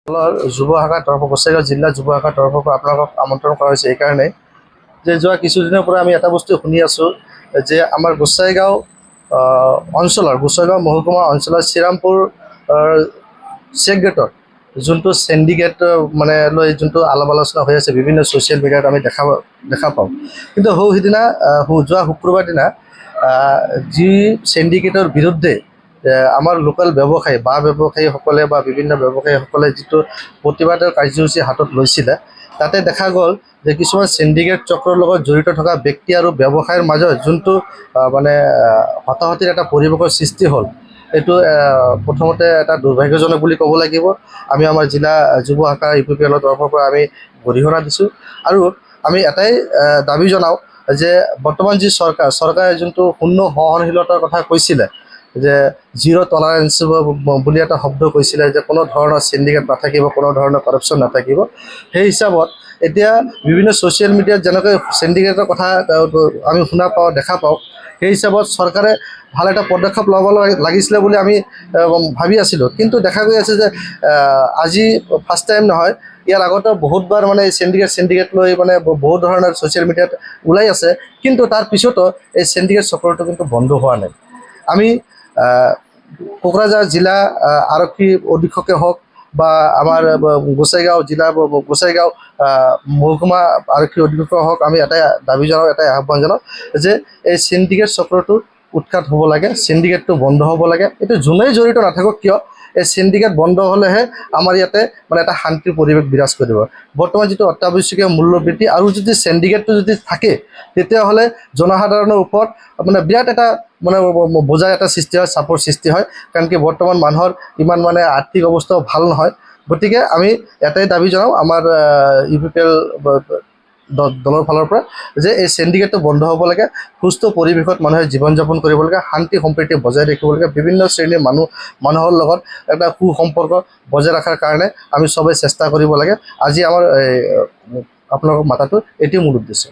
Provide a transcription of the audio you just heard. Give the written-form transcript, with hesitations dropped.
যুৱ শাখাৰ তৰফৰ গোসাইগাঁও জিলা যুৱ শাখাৰ তৰফৰ পৰা আপোনালোকক আমন্ত্ৰণ কৰা হৈছে এইকাৰণে যে যোৱা কিছুদিনৰ পৰা আমি এটা বস্তু শুনি আছোঁ যে আমাৰ গোসাইগাঁও মহকুমা অঞ্চলৰ শ্ৰীৰামপুৰ চেক গেটৰ যোনটো চেণ্ডিকেট মানে লৈ যোনটো আলাপ আলোচনা হৈ আছে বিভিন্ন ছ'চিয়েল মিডিয়াত আমি দেখা পাওঁ। কিন্তু সিদিনা যোৱা শুক্ৰবাৰ দিনা যি চেণ্ডিকেটৰ বিৰুদ্ধে আমাৰ লোকেল ব্যৱসায়ী ব্যৱসায়ীসকলে বা বিভিন্ন ব্যৱসায়ীসকলে যিটো প্ৰতিবাদৰ কাৰ্যসূচী হাতত লৈছিলে তাতে দেখা গ'ল যে কিছুমান চেণ্ডিকেট চক্ৰৰ লগত জড়িত থকা ব্যক্তি আৰু ব্যৱসায়ৰ মাজত যোনটো মানে হতাহতিৰ এটা পৰিৱেশৰ সৃষ্টি হ'ল, এইটো প্ৰথমতে এটা দুৰ্ভাগ্যজনক বুলি ক'ব লাগিব। আমি আমাৰ জিলা যুৱ শাখাৰ UPPLৰ তৰফৰ পৰা আমি গৰিহণা দিছোঁ আৰু আমি এটাই দাবী জনাওঁ যে বৰ্তমান যি চৰকাৰে যোনটো শূন্য সহনশীলতাৰ কথা কৈছিলে যে জিৰ' টলাৰেঞ্চ বুলি এটা শব্দ কৈছিলে যে কোনো ধৰণৰ চিণ্ডিকেট নাথাকিব, কোনো ধৰণৰ কৰাপশ্যন নাথাকিব। সেই হিচাপত এতিয়া বিভিন্ন ছ'চিয়েল মিডিয়াত যেনেকৈ চিণ্ডিকেটৰ কথা আমি দেখা পাওঁ, সেই হিচাপত চৰকাৰে ভাল এটা পদক্ষেপ ল'ব লাগিছিলে বুলি আমি ভাবি আছিলোঁ। কিন্তু দেখা গৈ আছে যে আজি ফাৰ্ষ্ট টাইম নহয়, ইয়াৰ আগতে বহুতবাৰ মানে চিণ্ডিকেট লৈ মানে বহুত ধৰণৰ ছ'চিয়েল মিডিয়াত ওলাই আছে, কিন্তু তাৰ পিছতো এই চিণ্ডিকেট চক্ৰটো কিন্তু বন্ধ হোৱা নাই। আমি কোকৰাঝাৰ জিলা আৰক্ষী অধীক্ষকে হওক বা আমাৰ গোসাইগাঁও মহকুমা আৰক্ষী অধীক্ষকে হওক, আমি এটাই দাবী জনাওঁ, এটাই আহ্বান জনাওঁ যে এই চিণ্ডিকেট চক্ৰটো উৎখাত হ'ব লাগে, চিণ্ডিকেটটো বন্ধ হ'ব লাগে। এইটো যোনেই জড়িত নাথাকক কিয়, এই চিণ্ডিকেট বন্ধ হ'লেহে আমাৰ ইয়াতে মানে এটা শান্তিৰ পৰিৱেশ বিৰাজ কৰিব। বৰ্তমান যিটো অত্যাৱশ্যকীয় মূল্যবৃদ্ধি আৰু যদি চিণ্ডিকেটটো যদি থাকে তেতিয়াহ'লে জনসাধাৰণৰ ওপৰত মানে বিৰাট এটা মানে বোজাৰ এটা সৃষ্টি হয়, চাপৰ সৃষ্টি হয়। কাৰণ কি বৰ্তমান মানুহৰ ইমান মানে আৰ্থিক অৱস্থাও ভাল নহয়। গতিকে আমি এটাই দাবী জনাওঁ আমাৰ UPPL দলৰ ফালৰ পৰা যে এই চিণ্ডিকেটটো বন্ধ হ'ব লাগে, সুস্থ পৰিৱেশত মানুহে জীৱন যাপন কৰিব লাগে, শান্তি সম্প্ৰীতি বজাই ৰাখিব লাগে, বিভিন্ন শ্ৰেণীৰ মানুহৰ লগত এটা সুসম্পৰ্ক বজাই ৰখাৰ কাৰণে আমি চবেই চেষ্টা কৰিব লাগে। আজি আমাৰ আপোনালোকক মাতাটো এইটোৱে মূল উদ্দেশ্য।